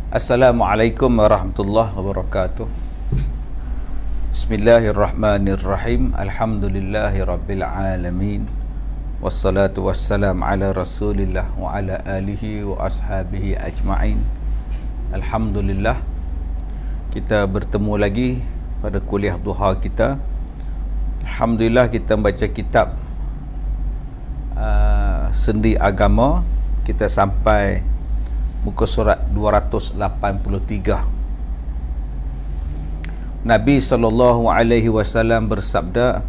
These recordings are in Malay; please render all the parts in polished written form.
Assalamualaikum warahmatullahi wabarakatuh. Bismillahirrahmanirrahim. Alhamdulillahi rabbil alamin. Wassalatu wassalam ala rasulillah wa ala alihi wa ashabihi ajma'in. Alhamdulillah, kita bertemu lagi pada kuliah duha kita. Alhamdulillah, kita baca kitab Sendi Agama. Kita sampai muka surat 283. Nabi SAW bersabda,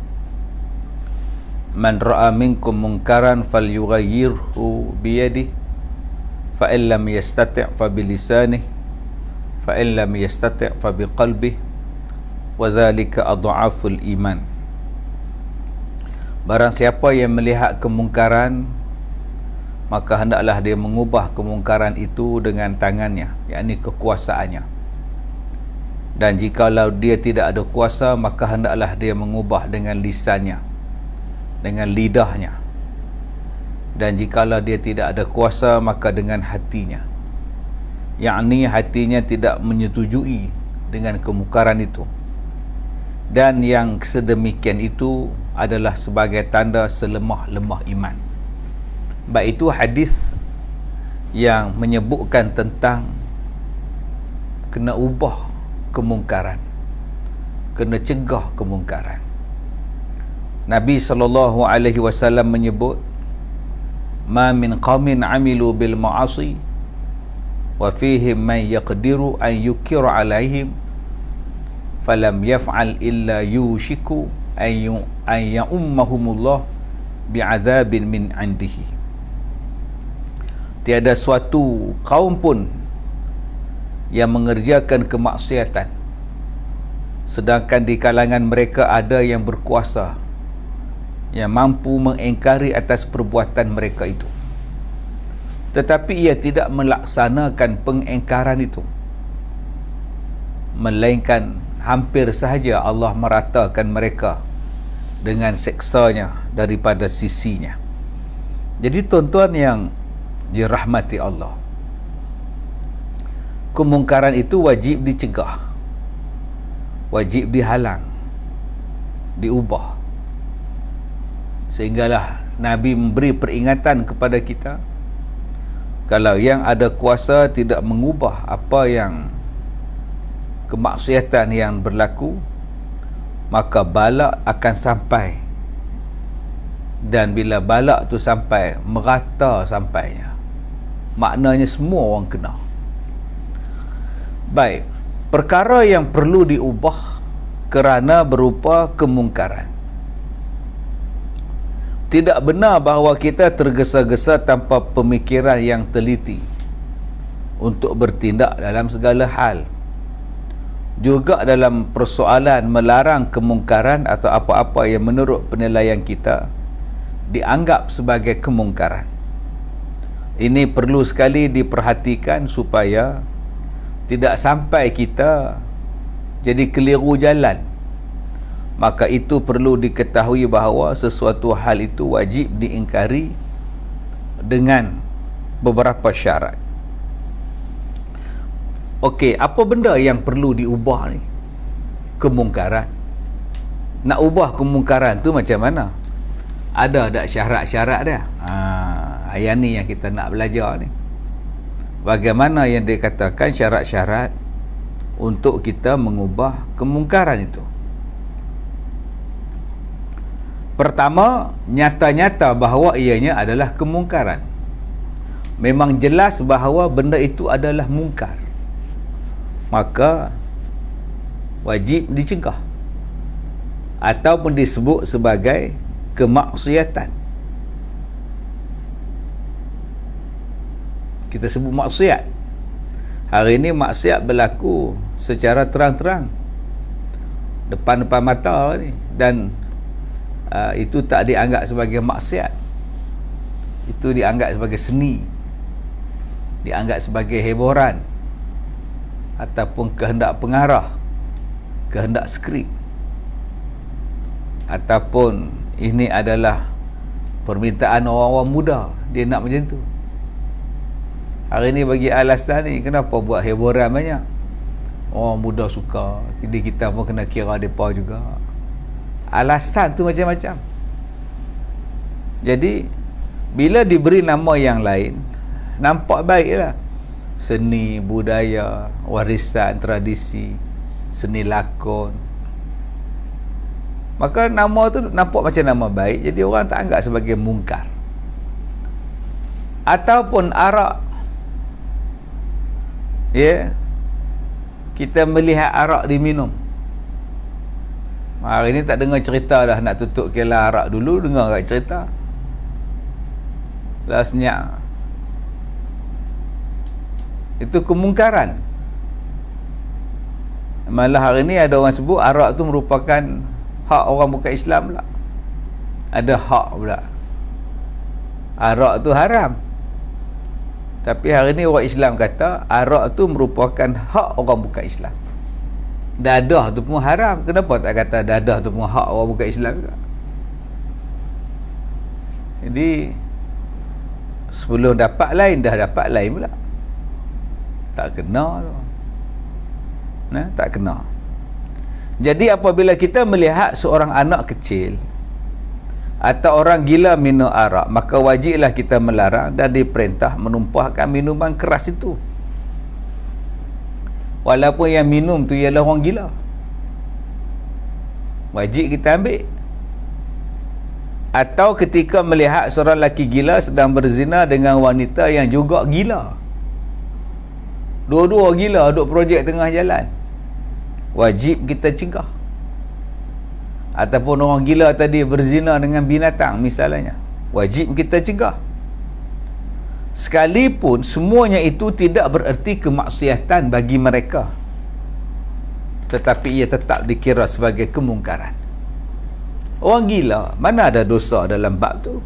"Man ra'a minkum munkaran falyughayyirhu biyadihi, fa in lam yastati' fa bilisanihi, fa in lam yastati' fa biqalbihi, wa dzalika adhaful iman." Barang siapa yang melihat kemungkaran, maka hendaklah dia mengubah kemungkaran itu dengan tangannya, yakni kekuasaannya. Dan jikalau dia tidak ada kuasa, maka hendaklah dia mengubah dengan lisannya, dengan lidahnya. Dan jikalau dia tidak ada kuasa, maka dengan hatinya, yakni hatinya tidak menyetujui dengan kemungkaran itu. Dan yang sedemikian itu adalah sebagai tanda selemah-lemah iman. Baik itu hadis yang menyebutkan tentang kena ubah kemungkaran, kena cegah kemungkaran. Nabi SAW menyebut, "Ma min qaumin amilu bil ma'asi wa fihim man yaqdiru an yukira alaihim falam yaf'al illa yushiku an ya'ummahumullah bi'adzabin min 'indihi." Tiada suatu kaum pun yang mengerjakan kemaksiatan, sedangkan di kalangan mereka ada yang berkuasa yang mampu mengingkari atas perbuatan mereka itu, tetapi ia tidak melaksanakan pengingkaran itu, melainkan hampir sahaja Allah meratakan mereka dengan seksanya daripada sisinya. Jadi tuan-tuan yang dirahmati Allah, kemungkaran itu wajib dicegah, wajib dihalang, diubah. Sehinggalah Nabi memberi peringatan kepada kita, kalau yang ada kuasa tidak mengubah apa yang kemaksiatan yang berlaku, maka balak akan sampai. Dan bila balak tu sampai, merata sampainya, maknanya semua orang kena. Baik, perkara yang perlu diubah kerana berupa kemungkaran. Tidak benar bahawa kita tergesa-gesa tanpa pemikiran yang teliti untuk bertindak dalam segala hal. Juga dalam persoalan melarang kemungkaran atau apa-apa yang menurut penilaian kita dianggap sebagai kemungkaran. Ini perlu sekali diperhatikan supaya tidak sampai kita jadi keliru jalan. Maka itu perlu diketahui bahawa sesuatu hal itu wajib diingkari dengan beberapa syarat. Okey, apa benda yang perlu diubah ni? Kemungkaran. Nak ubah kemungkaran tu macam mana? Ada tak syarat-syarat dia? Ayat ni yang kita nak belajar ni. Bagaimana yang dikatakan syarat-syarat untuk kita mengubah kemungkaran itu? Pertama, nyata-nyata bahawa ianya adalah kemungkaran. Memang jelas bahawa benda itu adalah mungkar, maka wajib dicegah ataupun disebut sebagai kemaksiatan. Kita sebut maksiat. Hari ini maksiat berlaku secara terang-terang depan-depan mata ni, dan itu tak dianggap sebagai maksiat. Itu dianggap sebagai seni, dianggap sebagai hiburan ataupun kehendak pengarah, kehendak skrip, ataupun ini adalah permintaan orang-orang muda, dia nak macam tu. Hari ni bagi alasan ni, kenapa buat hiburan banyak? Orang muda suka, jadi kita pun kena kira mereka juga. Alasan tu macam-macam. Jadi bila diberi nama yang lain, nampak baiklah. Seni, budaya, warisan, tradisi, seni lakon, maka nama tu nampak macam nama baik, jadi orang tak anggap sebagai mungkar. Ataupun arak, ya, kita melihat arak diminum. Hari ni tak dengar cerita dah, nak tutup kelah arak dulu dengar kat cerita dah senyap. Itu kemungkaran. Malah hari ni ada orang sebut arak tu merupakan hak orang bukan Islam pula. Ada hak pula, arak tu haram. Tapi hari ni orang Islam kata arak tu merupakan hak orang bukan Islam. Dadah tu pun haram. Kenapa tak kata dadah tu pun hak orang bukan Islam juga? Jadi sebelum dapat lain, dah dapat lain pula. Tak kena tu. Nah, tak kena. Jadi apabila kita melihat seorang anak kecil atau orang gila minum arak, maka wajiblah kita melarang dan diperintah menumpahkan minuman keras itu. Walaupun yang minum tu ialah orang gila, wajib kita ambil. Atau ketika melihat seorang lelaki gila sedang berzina dengan wanita yang juga gila, dua-dua gila duduk projek tengah jalan, wajib kita cegah. Ataupun orang gila tadi berzina dengan binatang misalnya, wajib kita cegah. Sekalipun semuanya itu tidak bererti kemaksiatan bagi mereka, tetapi ia tetap dikira sebagai kemungkaran. Orang gila, mana ada dosa dalam bab tu?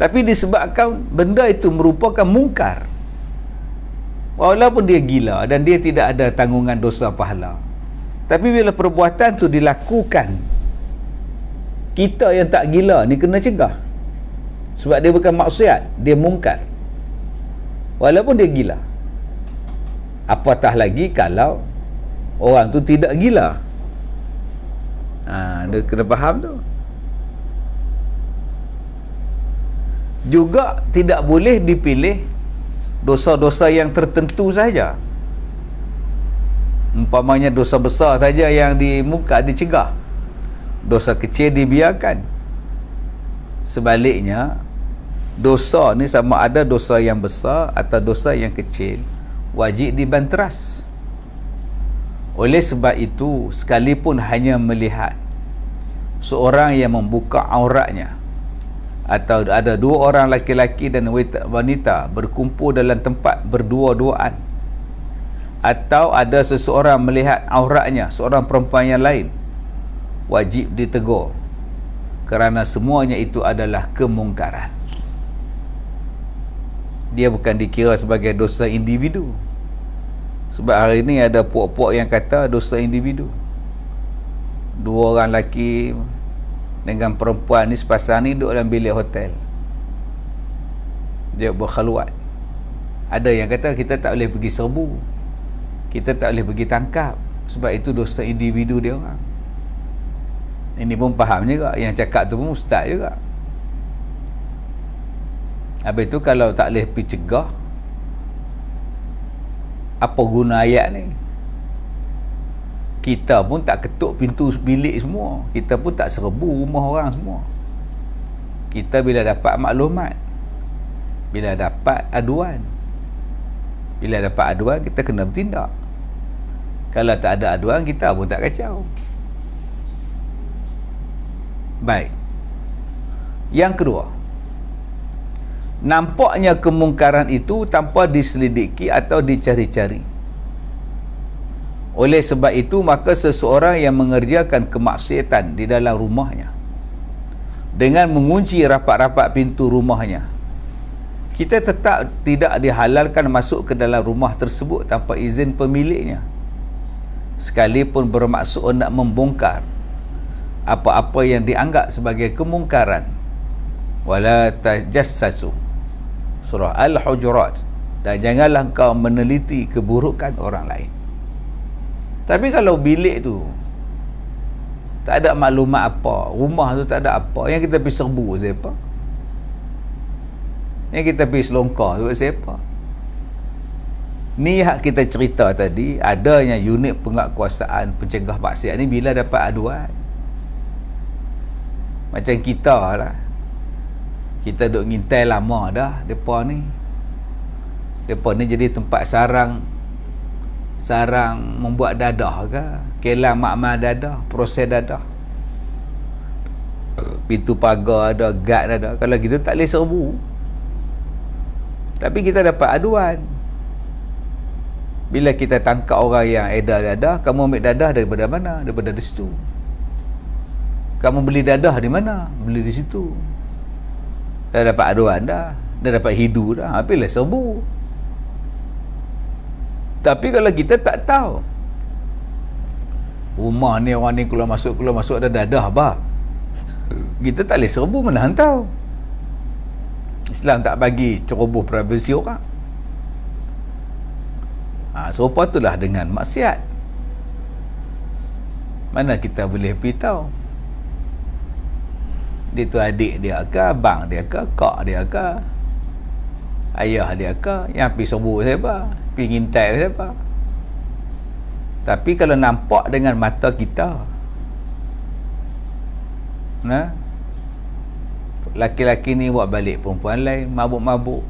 Tapi disebabkan benda itu merupakan mungkar, walaupun dia gila dan dia tidak ada tanggungan dosa pahala, tapi bila perbuatan tu dilakukan, kita yang tak gila ni kena cegah. Sebab dia bukan maksiat, dia mungkar, walaupun dia gila. Apatah lagi kalau orang tu tidak gila. Dia kena faham tu. Juga tidak boleh dipilih dosa-dosa yang tertentu saja. Umpamanya dosa besar saja yang dicegah, dosa kecil dibiarkan. Sebaliknya, dosa ni sama ada dosa yang besar atau dosa yang kecil, wajib dibanteras. Oleh sebab itu, sekalipun hanya melihat seorang yang membuka auratnya, atau ada dua orang laki-laki dan wanita berkumpul dalam tempat berdua-duaan, atau ada seseorang melihat auratnya seorang perempuan yang lain, wajib ditegur, kerana semuanya itu adalah kemungkaran. Dia bukan dikira sebagai dosa individu. Sebab hari ni ada puak-puak yang kata dosa individu. Dua orang lelaki dengan perempuan ni sepasang ni duduk dalam bilik hotel, dia berkhaluat. Ada yang kata kita tak boleh pergi serbu, kita tak boleh pergi tangkap, sebab itu dosa individu dia orang. Ini pun faham juga, yang cakap tu pun ustaz juga. Habis tu kalau tak boleh pergi cegah, apa guna ayat ni? Kita pun tak ketuk pintu bilik semua, kita pun tak serbu rumah orang semua. Kita bila dapat maklumat, bila dapat aduan, kita kena bertindak. Kalau tak ada aduan, kita pun tak kacau. Baik. Yang kedua, nampaknya kemungkaran itu tanpa diselidiki atau dicari-cari. Oleh sebab itu, maka seseorang yang mengerjakan kemaksiatan di dalam rumahnya dengan mengunci rapat-rapat pintu rumahnya, kita tetap tidak dihalalkan masuk ke dalam rumah tersebut tanpa izin pemiliknya, sekalipun bermaksud nak membongkar apa-apa yang dianggap sebagai kemungkaran. Wala tajassasu, surah Al-Hujurat dan janganlah kau meneliti keburukan orang lain. Tapi kalau bilik tu tak ada maklumat apa, rumah tu tak ada apa, yang kita pergi serbu siapa? Yang kita pergi selongkar tu siapa? Ni hak kita cerita tadi, adanya unit penguatkuasaan pencegah maksiat ni bila dapat aduan. Macam kita lah, kita duk ngintai lama dah depa ni jadi tempat sarang membuat dadah ke, kelang makmal dadah, proses dadah, pintu pagar ada, guard ada. Kalau kita tak boleh serbu, tapi kita dapat aduan. Bila kita tangkap orang yang edar dadah, kamu ambil dadah daripada mana? Daripada di situ. Kamu beli dadah di mana? Beli di situ. Dah dapat aduan dah, dah dapat hidu dah, habislah serbu. Tapi kalau kita tak tahu, rumah ni orang ni keluar masuk ada dadah bah, kita tak boleh serbu, mana hang tahu. Islam tak bagi ceroboh privasi orang. Serupa itulah dengan maksiat. Mana kita boleh pergi tahu dia tu adik dia ke, abang dia ke, kak dia ke, ayah dia ke, yang pergi serbu siapa, pergi ngintai siapa. Tapi kalau nampak dengan mata kita, laki-laki ni buat balik perempuan lain, mabuk-mabuk,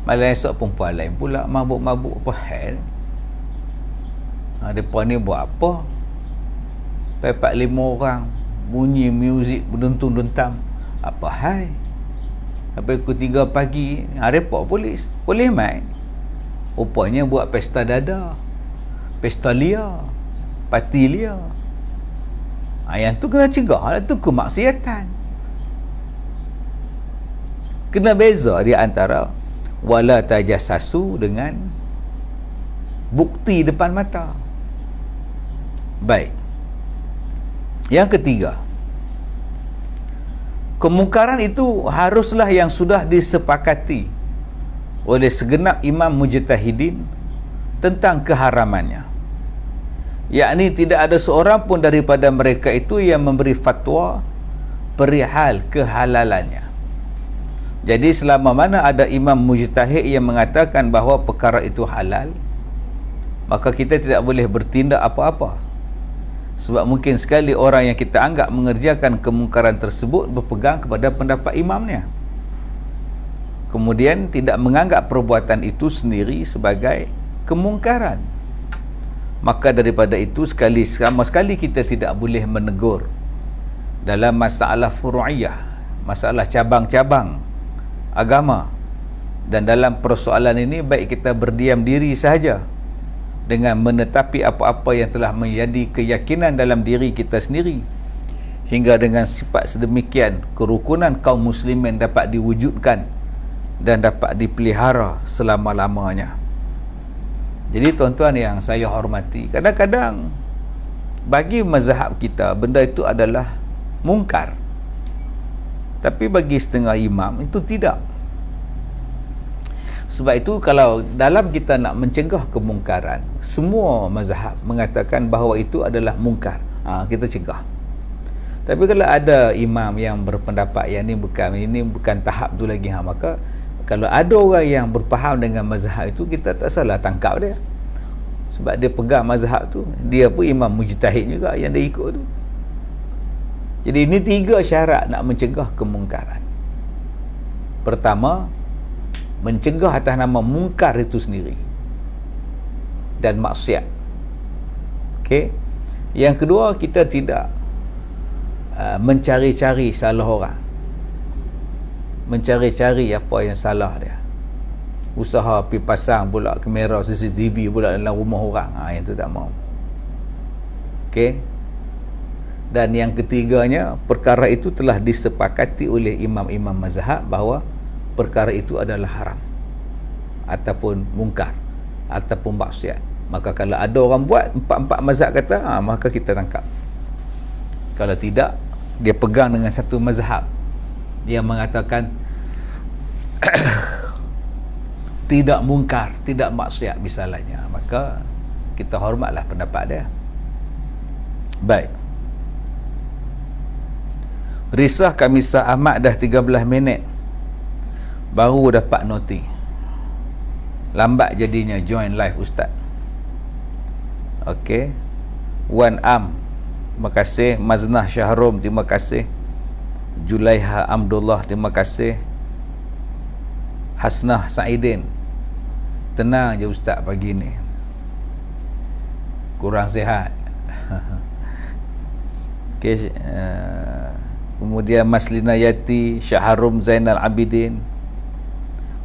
malam esok perempuan lain pula mabuk-mabuk, apa hal? Depan ni buat apa? 4-5 orang bunyi muzik berduntum-duntam, apa hal? Sampai pukul 3 pagi report polis mai. Rupanya buat pesta dada, pesta liar, parti liar. Yang tu kena cegah lah, tu kemaksiatan. Kena beza di antara wala tajassasu dengan bukti depan mata. Baik. Yang ketiga, kemungkaran itu haruslah yang sudah disepakati oleh segenap imam mujtahidin tentang keharamannya, yakni tidak ada seorang pun daripada mereka itu yang memberi fatwa perihal kehalalannya. Jadi selama mana ada imam mujtahid yang mengatakan bahawa perkara itu halal, maka kita tidak boleh bertindak apa-apa. Sebab mungkin sekali orang yang kita anggap mengerjakan kemungkaran tersebut berpegang kepada pendapat imamnya, kemudian tidak menganggap perbuatan itu sendiri sebagai kemungkaran. Maka daripada itu sama sekali kita tidak boleh menegur dalam masalah furu'iyah, masalah cabang-cabang agama. Dan dalam persoalan ini baik kita berdiam diri sahaja dengan menetapi apa-apa yang telah menjadi keyakinan dalam diri kita sendiri, hingga dengan sifat sedemikian kerukunan kaum muslimin dapat diwujudkan dan dapat dipelihara selama-lamanya. Jadi tuan-tuan yang saya hormati, kadang-kadang bagi mazhab kita benda itu adalah mungkar, tapi bagi setengah imam itu tidak. Sebab itu kalau dalam kita nak mencegah kemungkaran, semua mazhab mengatakan bahawa itu adalah mungkar, kita cegah. Tapi kalau ada imam yang berpendapat yang ini bukan tahap tu lagi, maka kalau ada orang yang berfaham dengan mazhab itu, kita tak salah tangkap dia. Sebab dia pegang mazhab tu, dia pun imam mujtahid juga yang dia ikut tu. Jadi ini 3 syarat nak mencegah kemungkaran. Pertama, mencegah atas nama mungkar itu sendiri dan maksiat. Okey. Yang kedua, kita tidak mencari-cari salah orang, mencari-cari apa yang salah dia, usaha pergi pasang pula kamera CCTV pula dalam rumah orang. Yang tu tak mau. Okey. Dan yang ketiganya, perkara itu telah disepakati oleh imam-imam mazhab bahawa perkara itu adalah haram ataupun mungkar ataupun maksiat. Maka kalau ada orang buat, 4 mazhab kata, maka kita tangkap. Kalau tidak, dia pegang dengan satu mazhab yang mengatakan tidak mungkar, tidak maksiat misalnya, maka kita hormatlah pendapat dia. Baik. Risah Kamisa Ahmad dah 13 minit baru dapat noti. Lambat jadinya join live Ustaz. Okey. Wan Am, terima kasih. Maznah Syahrum, terima kasih. Julaiha Abdullah, terima kasih. Hasnah Saidin, tenang je Ustaz pagi ni, kurang sihat. Okay, kemudian Maslina Yati, Syaharum Zainal Abidin,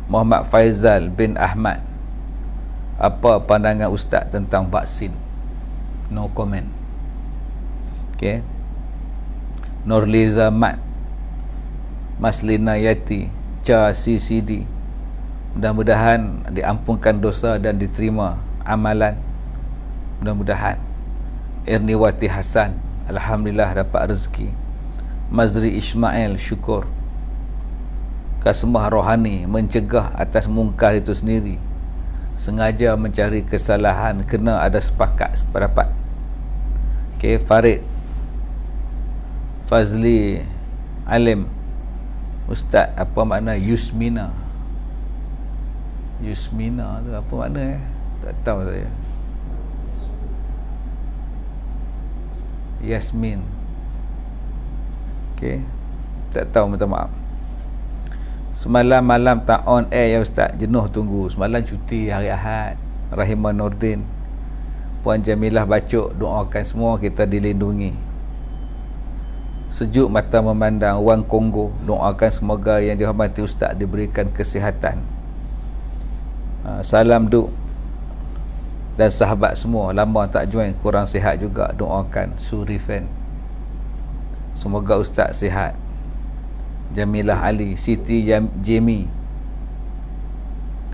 Muhammad Faizal bin Ahmad, apa pandangan Ustaz tentang vaksin? No comment. Okay. Nurliza Mat, Maslina Yati, Cha CCD, mudah-mudahan diampunkan dosa dan diterima amalan, mudah-mudahan. Erniwati Hasan, alhamdulillah dapat rezeki. Mazri Ismail, syukur. Kasmah Rohani, mencegah atas mungkar itu sendiri, sengaja mencari kesalahan, kena ada sepakat sependapat. Okay, Farid Fazli Alim, Ustaz, apa makna Yusmina? Yusmina tu apa makna? Tak tahu saya. Yasmin. Okey. Tak tahu, minta maaf. Semalam malam tak on air ya Ustaz, jenuh tunggu. Semalam cuti hari Ahad. Rahimah Nordin, Puan Jamilah Bacuk, doakan semua kita dilindungi. Sejuk mata memandang Wang Kongo, doakan semoga yang dihormati Ustaz diberikan kesihatan. Salam Duk dan sahabat semua, lama tak join, kurang sihat juga, doakan Surifen, semoga Ustaz sihat. Jamilah Ali, Siti Jamie,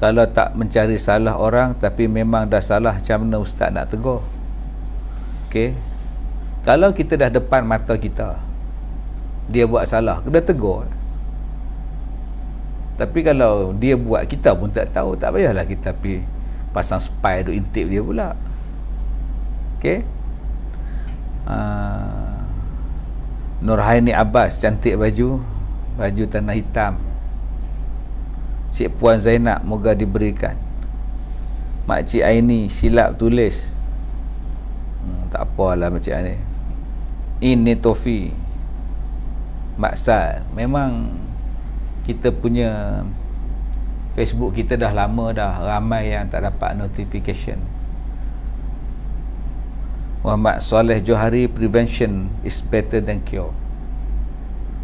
kalau tak mencari salah orang tapi memang dah salah, macam mana Ustaz nak tegur? Okey, kalau kita dah depan mata kita dia buat salah, kena tegur. Tapi kalau dia buat kita pun tak tahu, tak payahlah kita pergi pasang spy duk intip dia pula. Okey. Nurhaini Abbas, cantik baju tanah hitam. Cik Puan Zainab, moga diberikan. Makcik Aini, silap tulis. Tak apalah Makcik Aini. Ini Tofi Maksal, memang kita punya Facebook kita dah lama dah, ramai yang tak dapat notification. Muhammad Soleh Johari, prevention is better than cure.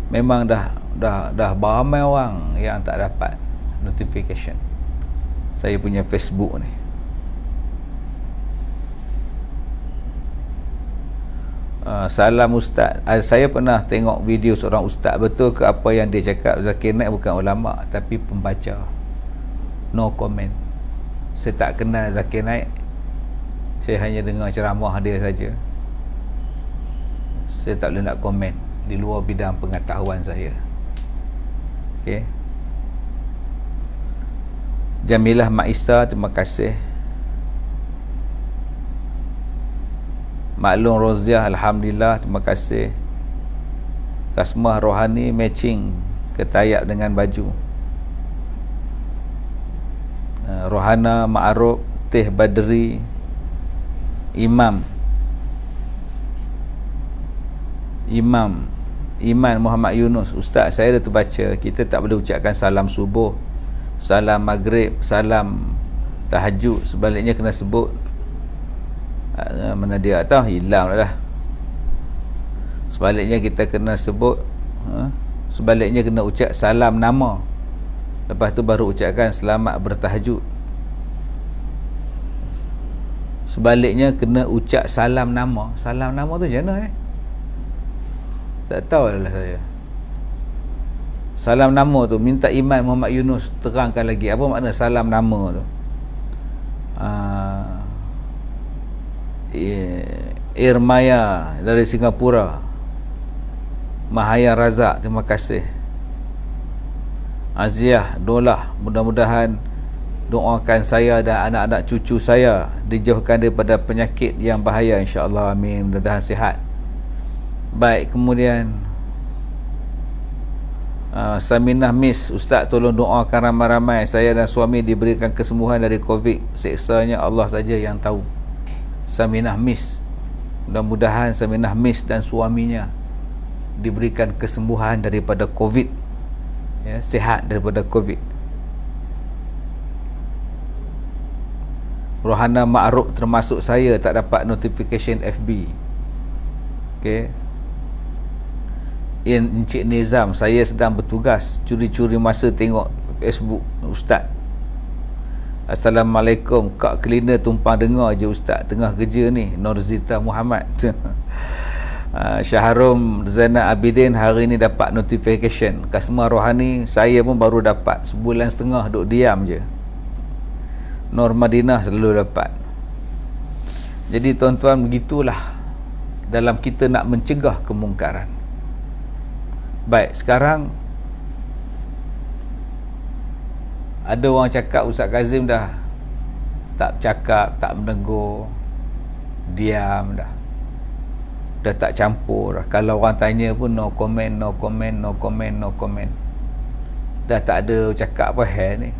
Memang dah ramai orang yang tak dapat notification saya punya Facebook ni. Salam Ustaz. Saya pernah tengok video seorang Ustaz, betul ke apa yang dia cakap Zakir Naik bukan ulama tapi pembaca? No comment. Saya tak kenal Zakir Naik, saya hanya dengar ceramah dia saja. Saya tak boleh nak komen di luar bidang pengetahuan saya. Okey. Jamilah Maisa, terima kasih. Maklum Roziah, alhamdulillah, terima kasih. Kasmah Rohani, matching ketayap dengan baju. Rohana Ma'aruf, Teh Badri, Iman Muhammad Yunus, Ustaz, saya dah terbaca kita tak boleh ucapkan salam subuh, salam maghrib, salam tahajud, sebaliknya kena sebut. Mana dia tahu, hilang dah. Sebaliknya kita kena sebut, sebaliknya kena ucap salam nama, lepas tu baru ucapkan selamat bertahajud. Sebaliknya kena ucap salam nama. Salam nama tu macam mana tak tahu lah saya. Salam nama tu minta Iman Muhammad Yunus terangkan lagi apa makna salam nama tu. Irmaya dari Singapura, Mahaya Razak, terima kasih. Aziah Dolah, mudah-mudahan Doakan saya dan anak-anak cucu saya dijauhkan daripada penyakit yang bahaya, insya-Allah, amin, mudah-mudahan sihat. Baik, kemudian Saminah Miss, Ustaz tolong doakan ramai-ramai saya dan suami diberikan kesembuhan dari Covid. Seksanya Allah saja yang tahu. Saminah Miss, mudah-mudahan Saminah Miss dan suaminya diberikan kesembuhan daripada Covid, ya, sihat daripada Covid. Rohana Ma'ruf termasuk saya tak dapat notification FB. Okey. Encik Nizam, saya sedang bertugas, curi-curi masa tengok Facebook Ustaz. Assalamualaikum, Kak cleaner tumpang dengar je Ustaz tengah kerja ni. Norzita Muhammad. Syaharum Zainal Abidin hari ni dapat notification. Kasmah Rohani saya pun baru dapat, sebulan setengah duk diam je. Nur Madinah selalu dapat. Jadi tuan-tuan, begitulah dalam kita nak mencegah kemungkaran. Baik, sekarang ada orang cakap Ustaz Kazim dah tak cakap, tak menegur, diam dah. Dah tak campur dah. Kalau orang tanya pun no comment, no comment, no comment, no comment. Dah tak ada cakap apa hal ni.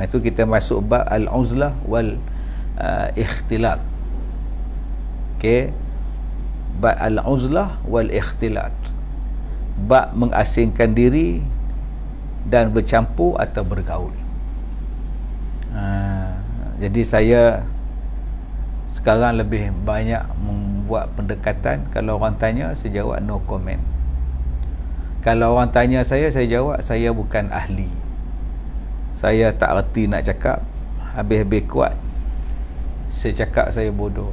Itu kita masuk bab al-uzlah wal ikhtilat. Okey. Bab al-uzlah wal ikhtilat. Bab mengasingkan diri dan bercampur atau bergaul. Jadi saya sekarang lebih banyak membuat pendekatan. Kalau orang tanya, saya jawab no comment. Kalau orang tanya saya jawab saya bukan ahli. Saya tak reti nak cakap, habis-habis kuat saya cakap saya bodoh,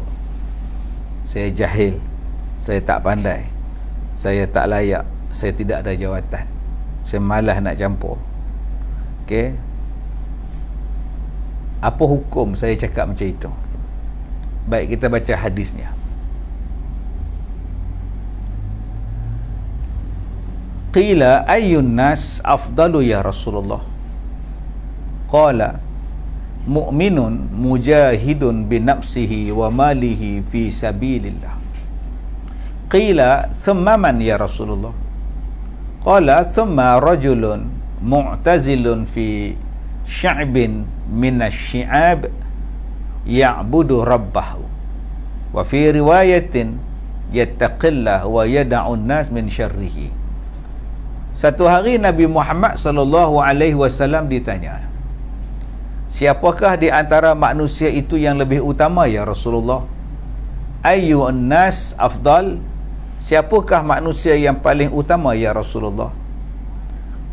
saya jahil, saya tak pandai, saya tak layak, saya tidak ada jawatan, saya malas nak campur. Okey, apa hukum saya cakap macam itu? Baik, kita baca hadisnya. Qila ayyun nas afdalu ya Rasulullah? Qala mu'minun mujahidun binafsihi wa malihi fi sabilillah. Qila thumma man ya Rasulullah? Qala thumma rajulun mu'tazilun fi sya'bin minasy-syi'ab ya'budu rabbahu wa fi riwayatin yattaqillah wa yada'un nas min syarrihi. Satu hari Nabi Muhammad sallallahu alaihi wasallam ditanya, siapakah di antara manusia itu yang lebih utama ya Rasulullah? Ayyun nas afdal? Siapakah manusia yang paling utama ya Rasulullah?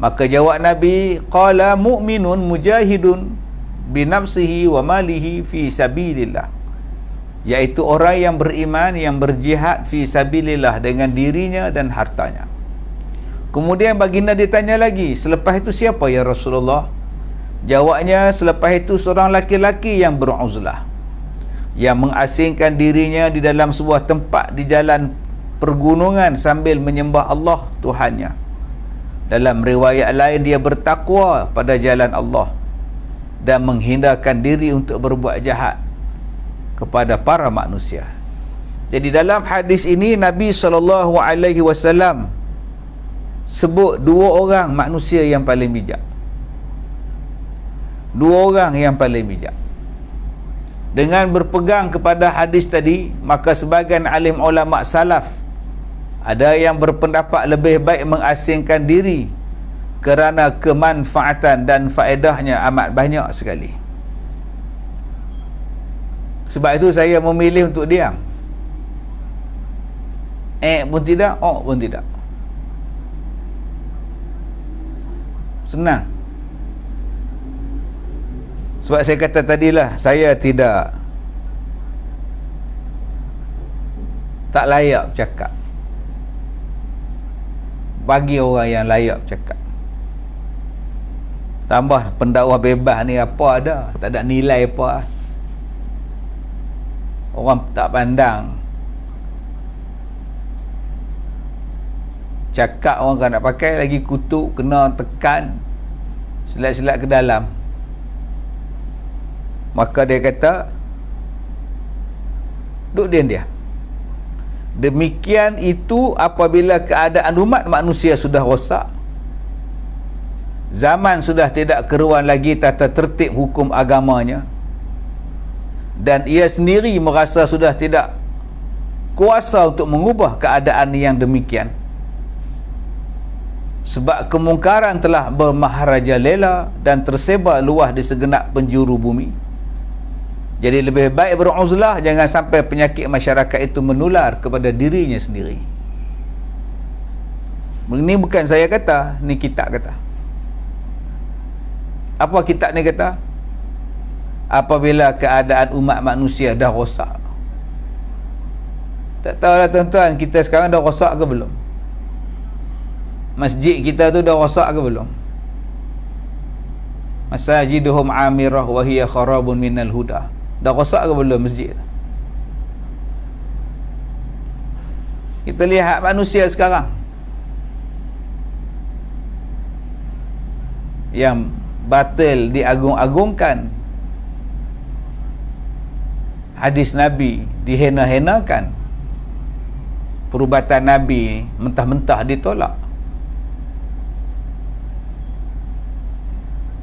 Maka jawab Nabi, qala mu'minun mujahidun binafsihi wa malihi fi sabilillah. Iaitu orang yang beriman yang berjihad fi sabilillah dengan dirinya dan hartanya. Kemudian baginda ditanya lagi, selepas itu siapa ya Rasulullah? Jawabnya, selepas itu seorang laki-laki yang beruzlah, yang mengasingkan dirinya di dalam sebuah tempat di jalan pergunungan sambil menyembah Allah Tuhannya. Dalam riwayat lain, dia bertakwa pada jalan Allah dan menghindarkan diri untuk berbuat jahat kepada para manusia. Jadi dalam hadis ini Nabi SAW sebut dua orang manusia yang paling bijak. Dua orang yang paling bijak. Dengan berpegang kepada hadis tadi, maka sebagian alim ulama salaf ada yang berpendapat lebih baik mengasingkan diri kerana kemanfaatan dan faedahnya amat banyak sekali. Sebab itu saya memilih untuk diam. Pun tidak, pun tidak. Senang. Sebab saya kata tadilah, saya tak layak bercakap. Bagi orang yang layak bercakap. Tambah pendakwah bebas ni apa ada, tak ada nilai apa. Orang tak pandang. Cakap orang kan nak pakai, lagi kutuk, kena tekan, silat-silat ke dalam. Maka dia kata, duk dia. Demikian itu apabila keadaan umat manusia sudah rosak, zaman sudah tidak keruan lagi tata tertib hukum agamanya, dan ia sendiri merasa sudah tidak kuasa untuk mengubah keadaan yang demikian, sebab kemungkaran telah bermaharajalela dan tersebar luas di segenap penjuru bumi. Jadi lebih baik beruzlah, jangan sampai penyakit masyarakat itu menular kepada dirinya sendiri. Ini bukan saya kata, ni kitab kata. Apa kitab ni kata? Apabila keadaan umat manusia dah rosak. Tak tahulah tuan-tuan, kita sekarang dah rosak ke belum? Masjid kita tu dah rosak ke belum? Masajiduhum amirah wa hiya kharabun minal huda. Dah rosak ke belum masjid? Kita lihat manusia sekarang yang batil diagung-agungkan, hadis Nabi dihena-henakan, perubatan Nabi mentah-mentah ditolak,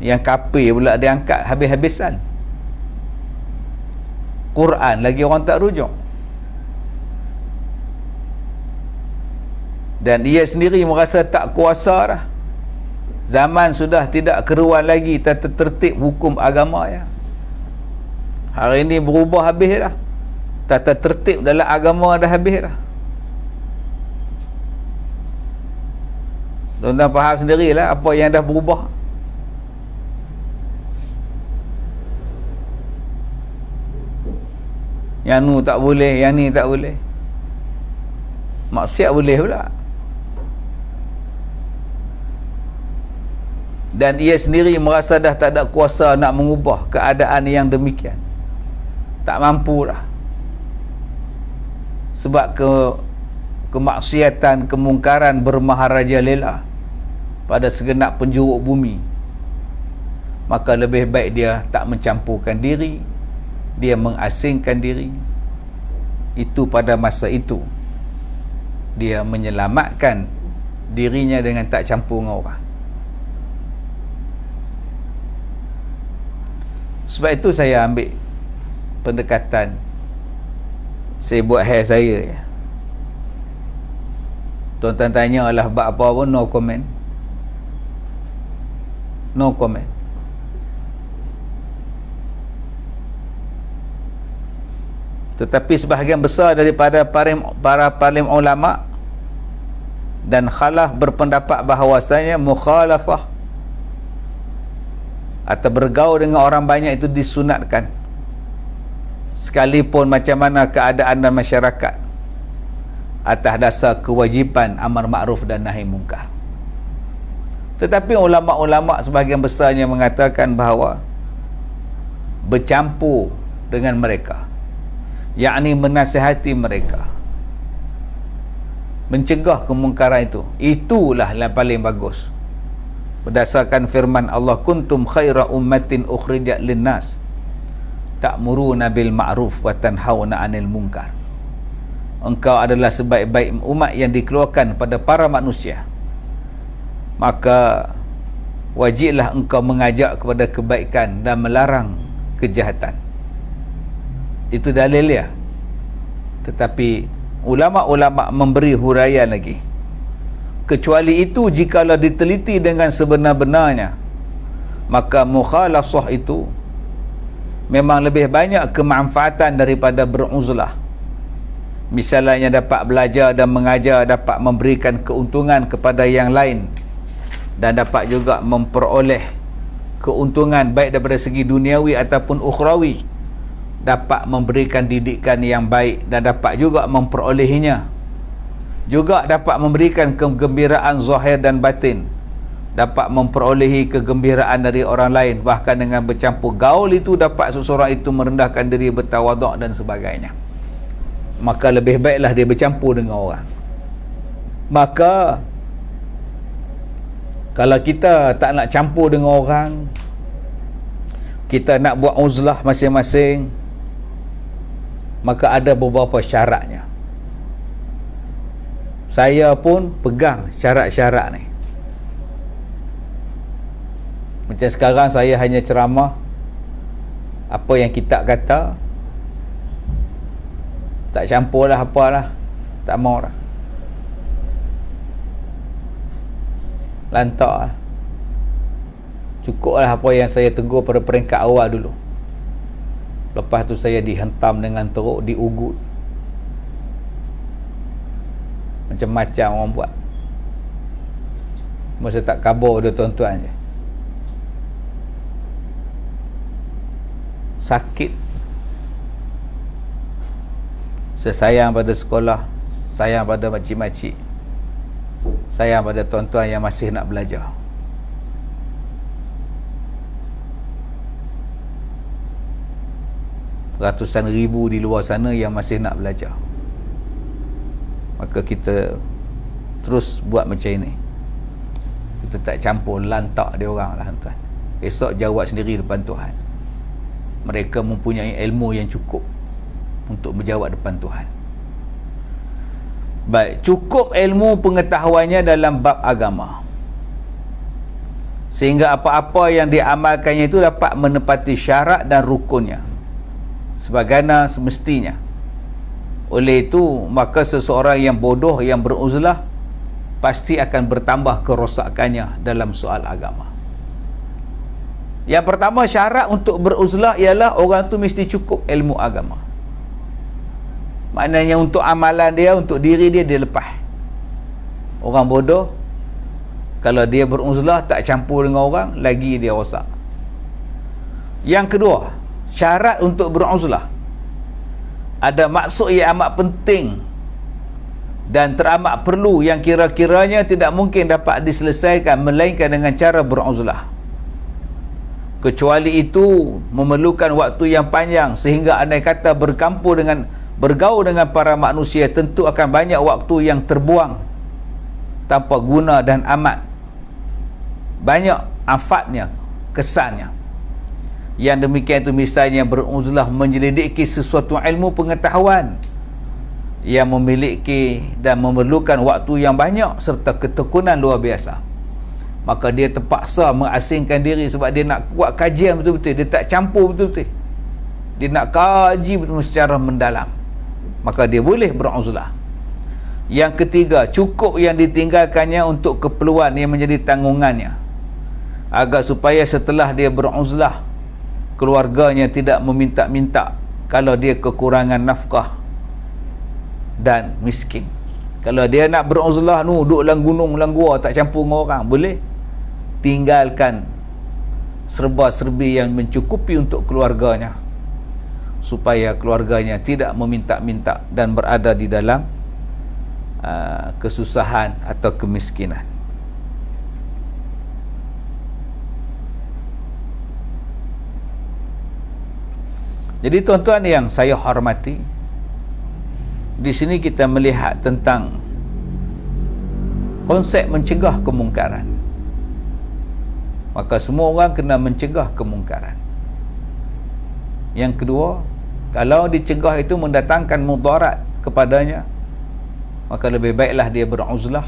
yang kafir pula diangkat habis-habisan, Quran lagi orang tak rujuk, dan dia sendiri merasa tak kuasa dah. Zaman sudah tidak keruan lagi tata tertib hukum agama ya. Hari ini berubah habis dah. Tata tertib dalam agama dah habis dah. Tuan-tuan faham sendirilah apa yang dah berubah. Yang nu tak boleh, yang ni tak boleh. Maksiat boleh pula. Dan ia sendiri merasa dah tak ada kuasa nak mengubah keadaan yang demikian. Tak mampu dah. Sebab kemaksiatan, kemungkaran bermaharajalela pada segenap penjuru bumi. Maka lebih baik dia tak mencampurkan diri, dia mengasingkan diri. Itu pada masa itu dia menyelamatkan dirinya dengan tak campur dengan orang. Sebab itu saya ambil pendekatan, saya buat hair saya ya. Tuan-tuan tanya lah bab apa pun, no comment. No comment. Tetapi sebahagian besar daripada para palim ulama dan khalaf berpendapat bahawasanya mukhalafah atau bergaul dengan orang banyak itu disunatkan, sekalipun macam mana keadaan dan masyarakat, atas dasar kewajipan amar makruf dan nahi mungkar. Tetapi ulama-ulama sebahagian besarnya mengatakan bahawa bercampur dengan mereka, yakni menasihati mereka, mencegah kemungkaran itulah yang paling bagus. Berdasarkan firman Allah, kuntum khaira ummatin ukhrijat linnas ta'muruna bil ma'ruf wa tanhauna 'anil munkar. Engkau adalah sebaik-baik umat yang dikeluarkan pada para manusia, maka wajiblah engkau mengajak kepada kebaikan dan melarang kejahatan. Itu dalil dia. Tetapi ulama-ulama memberi huraian lagi, kecuali itu jikalau diteliti dengan sebenar-benarnya, maka mukhalafah itu memang lebih banyak kemanfaatan daripada beruzlah. Misalnya dapat belajar dan mengajar, dapat memberikan keuntungan kepada yang lain, dan dapat juga memperoleh keuntungan baik daripada segi duniawi ataupun ukhrawi, dapat memberikan didikan yang baik dan dapat juga memperolehinya, juga dapat memberikan kegembiraan zahir dan batin, dapat memperolehi kegembiraan dari orang lain, bahkan dengan bercampur gaul itu dapat seseorang itu merendahkan diri, bertawaduk dan sebagainya. Maka lebih baiklah dia bercampur dengan orang. Maka kalau kita tak nak campur dengan orang, kita nak buat uzlah masing-masing, maka ada beberapa syaratnya. Saya pun pegang syarat-syarat ni. Macam sekarang saya hanya ceramah apa yang kitab kata, tak campur lah apalah, tak mau lah, lantak lah. Cukup lah apa yang saya tegur pada peringkat awal dulu. Lepas tu saya dihentam dengan teruk, diugut, macam-macam orang buat. Masa tak kabar dia tuan-tuan je. Sakit. Saya sayang pada sekolah, sayang pada makcik-makcik, sayang pada tuan-tuan yang masih nak belajar. Ratusan ribu di luar sana yang masih nak belajar. Maka kita terus buat macam ini. Kita tak campur lantak dia orang lah tuan. Esok jawab sendiri depan Tuhan. Mereka mempunyai ilmu yang cukup untuk berjawab depan Tuhan. Baik, cukup ilmu pengetahuannya dalam bab agama, sehingga apa-apa yang diamalkannya itu dapat menepati syarat dan rukunnya sebagaimana semestinya. Oleh itu, maka seseorang yang bodoh yang beruzlah pasti akan bertambah kerosakannya dalam soal agama. Yang pertama, syarat untuk beruzlah ialah orang tu mesti cukup ilmu agama. Maknanya untuk amalan dia, untuk diri dia, dia lepas. Orang bodoh, kalau dia beruzlah tak campur dengan orang, lagi dia rosak. Yang kedua, syarat untuk beruzlah ada maksud yang amat penting dan teramat perlu yang kira-kiranya tidak mungkin dapat diselesaikan melainkan dengan cara beruzlah. Kecuali itu memerlukan waktu yang panjang, sehingga andai kata bergaul dengan para manusia, tentu akan banyak waktu yang terbuang tanpa guna dan amat banyak afatnya, kesannya. Yang demikian itu misalnya beruzlah menyelidiki sesuatu ilmu pengetahuan yang memiliki dan memerlukan waktu yang banyak serta ketekunan luar biasa. Maka dia terpaksa mengasingkan diri sebab dia nak buat kajian betul-betul. Dia tak campur betul-betul. Dia nak kaji betul-betul secara mendalam. Maka dia boleh beruzlah. Yang ketiga, cukup yang ditinggalkannya untuk keperluan yang menjadi tanggungannya, agar supaya setelah dia beruzlah, keluarganya tidak meminta-minta kalau dia kekurangan nafkah dan miskin. Kalau dia nak beruzlah duduk dalam gunung, dalam gua, tak campur dengan orang, boleh. Tinggalkan serba-serbi yang mencukupi untuk keluarganya, supaya keluarganya tidak meminta-minta dan berada di dalam kesusahan atau kemiskinan. Jadi tuan-tuan yang saya hormati, di sini kita melihat tentang konsep mencegah kemungkaran. Maka semua orang kena mencegah kemungkaran. Yang kedua, kalau dicegah itu mendatangkan mudarat kepadanya, maka lebih baiklah dia beruzlah,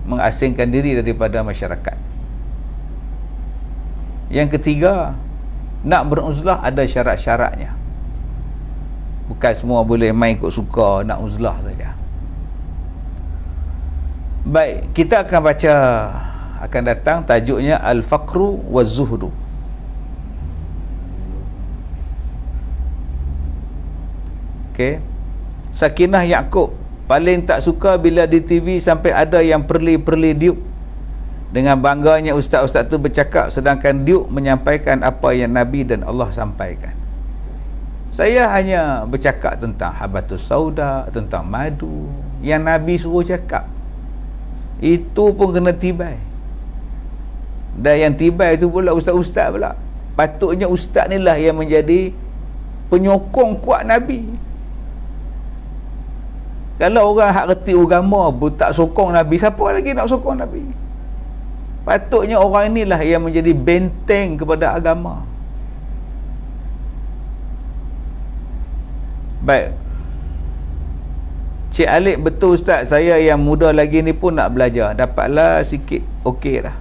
mengasingkan diri daripada masyarakat. Yang ketiga, nak beruzlah ada syarat-syaratnya. Bukan semua boleh main ikut suka nak uzlah saja. Baik, kita akan baca, akan datang tajuknya Al-Faqru Waz-Zuhdu. Sakinah Yaakob paling tak suka bila di TV sampai ada yang perli-perli Duke. Dengan bangganya ustaz-ustaz tu bercakap, sedangkan Duke menyampaikan apa yang Nabi dan Allah sampaikan. Saya hanya bercakap tentang habatus sauda, tentang madu yang Nabi suruh cakap. Itu pun kena tibai. Dan yang tibai itu pula ustaz-ustaz pula. Patutnya ustaz ni lah yang menjadi penyokong kuat Nabi. Kalau orang hak reti agama pun tak sokong Nabi, siapa lagi nak sokong Nabi? Patutnya orang inilah yang menjadi benteng kepada agama. Baik, Cik Alik, betul Ustaz, saya yang muda lagi ni pun nak belajar, dapatlah sikit, okey dah.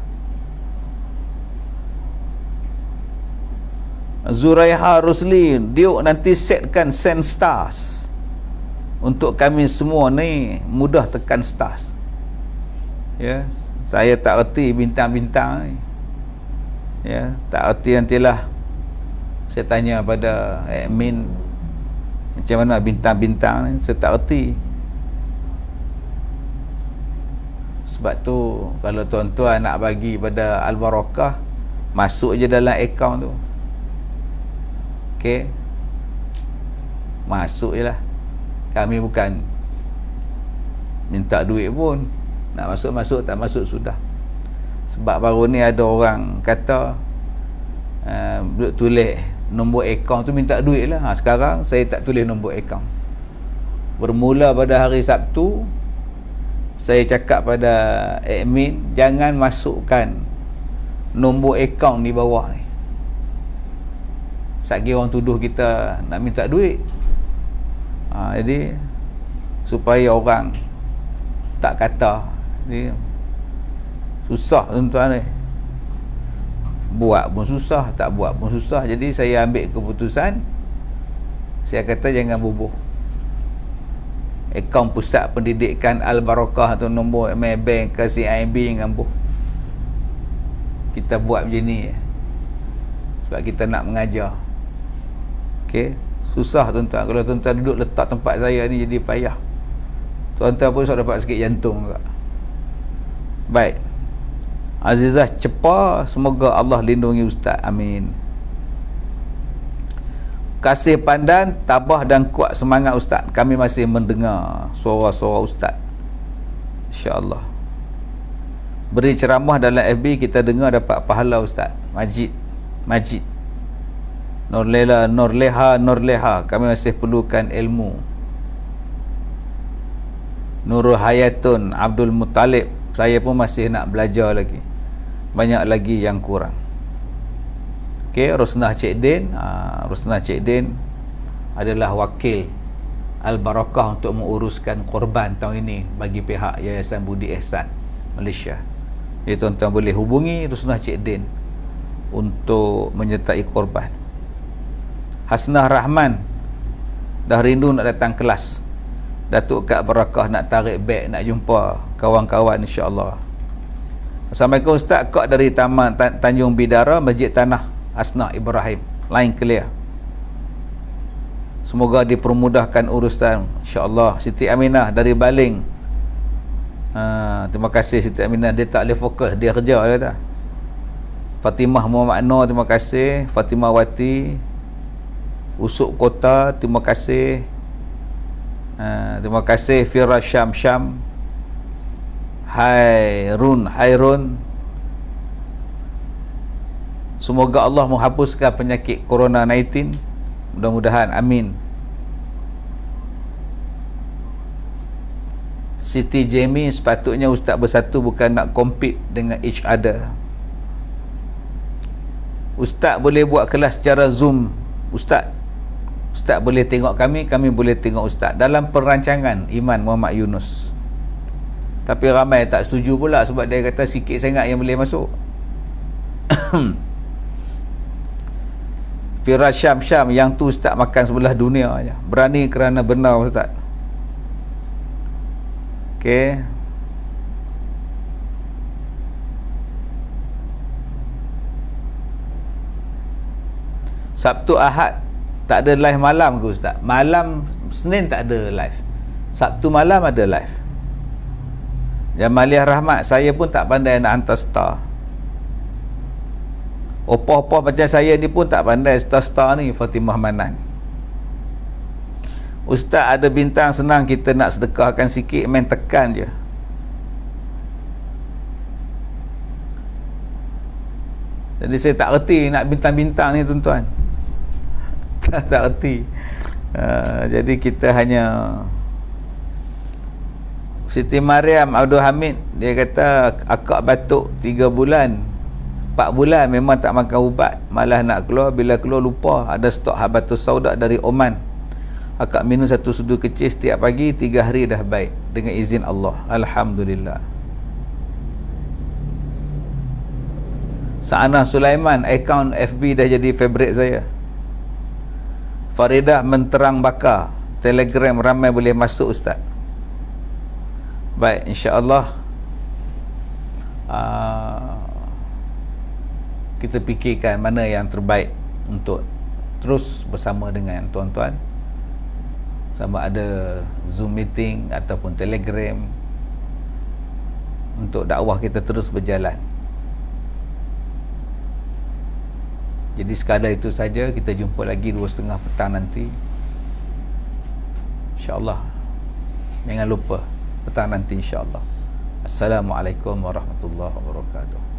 Zuraiha Rusli, dia nanti setkan send stars untuk kami semua ni mudah tekan stars. Ya, saya tak erti bintang-bintang ni. Ya, tak erti, nantilah saya tanya pada admin macam mana bintang-bintang ni, saya tak erti. Sebab tu kalau tuan-tuan nak bagi pada Al-Barakah, masuk je dalam akaun tu. Okey, masuk je lah. Kami bukan minta duit pun. Nak masuk-masuk, tak masuk sudah. Sebab baru ni ada orang kata duk tulis nombor akaun tu minta duit lah. Sekarang saya tak tulis nombor akaun. Bermula pada hari Sabtu, saya cakap pada admin, jangan masukkan nombor akaun di bawah ni. Satgi orang tuduh kita nak minta duit. Jadi supaya orang tak kata. Jadi susah tuan-tuan ni. Buat pun susah, tak buat pun susah. Jadi saya ambil keputusan, saya kata jangan bubuh akaun Pusat Pendidikan Al-Barakah atau nombor Maybank ke CIMB, jangan bubuh. Kita buat macam ni sebab kita nak mengajar. Okey, susah tuan-tuan. Kalau tuan-tuan duduk letak tempat saya ni jadi payah. Tuan-tuan pun sudah dapat sikit jantung juga. Baik, Azizah Cepa, semoga Allah lindungi Ustaz, amin. Kasih Pandan, tabah dan kuat semangat Ustaz, kami masih mendengar suara-suara Ustaz, insya-Allah. Beri ceramah dalam FB, kita dengar dapat pahala Ustaz. Majid Nurleha, kami masih perlukan ilmu. Nurul Hayatun Abdul Muttalib, saya pun masih nak belajar lagi, banyak lagi yang kurang. Okey, Rosnah Cik Din, Rosnah Cik Din adalah wakil Al-Barakah untuk menguruskan korban tahun ini bagi pihak Yayasan Budi Ihsan Malaysia. Jadi tuan-tuan boleh hubungi Rosnah Cik Din untuk menyertai korban. Hasnah Rahman, dah rindu nak datang kelas. Datuk Kak Barakah nak tarik beg, nak jumpa kawan-kawan, insya-Allah. Assalamualaikum Ustaz, Kak dari Taman Tanjung Bidara, Masjid Tanah Hasnah Ibrahim, line clear. Semoga dipermudahkan urusan, insya-Allah. Siti Aminah dari Baling, terima kasih Siti Aminah, dia tak boleh fokus, dia kerja, dia kata. Fatimah Muhammad Nur, terima kasih. Fatimah Wati Usuk Kota, terima kasih. Terima kasih Fira Syam. Hairun. Semoga Allah menghapuskan penyakit Corona 19, mudah-mudahan, amin. Siti Jamie, sepatutnya Ustaz bersatu, bukan nak compete dengan each other. Ustaz boleh buat kelas secara Zoom. Ustaz boleh tengok kami boleh tengok Ustaz, dalam perancangan Iman Muhammad Yunus. Tapi ramai tak setuju pula, sebab dia kata sikit sangat yang boleh masuk. Firas Syam, yang tu Ustaz makan sebelah dunia aja. Berani kerana benar Ustaz. Okey. Sabtu Ahad tak ada live malam ke Ustaz? Malam Senin tak ada live, Sabtu malam ada live. Jamaliah Rahmat, saya pun tak pandai nak hantar star. Opah-opah macam saya ni pun tak pandai star-star ni. Fatimah Manan, Ustaz ada bintang, senang kita nak sedekahkan sikit, main tekan je. Jadi saya tak erti nak bintang-bintang ni tuan-tuan. tak erti. Jadi kita hanya Siti Mariam Abdul Hamid, dia kata akak batuk 3 bulan 4 bulan memang tak makan ubat, malah nak keluar, bila keluar lupa ada stok habatus sauda dari Oman. Akak minum 1 sudu kecil setiap pagi, 3 hari dah baik dengan izin Allah. Alhamdulillah. Sa'anah Sulaiman, akaun FB dah jadi favourite saya. Faridah Menterang Bakar, Telegram ramai boleh masuk Ustaz. Baik, insya-Allah kita fikirkan mana yang terbaik untuk terus bersama dengan tuan-tuan, sama ada Zoom meeting ataupun Telegram, untuk dakwah kita terus berjalan. Jadi sekadar itu saja, kita jumpa lagi 2:30 petang nanti, insya-Allah. Jangan lupa petang nanti, insya-Allah. Assalamualaikum warahmatullahi wabarakatuh.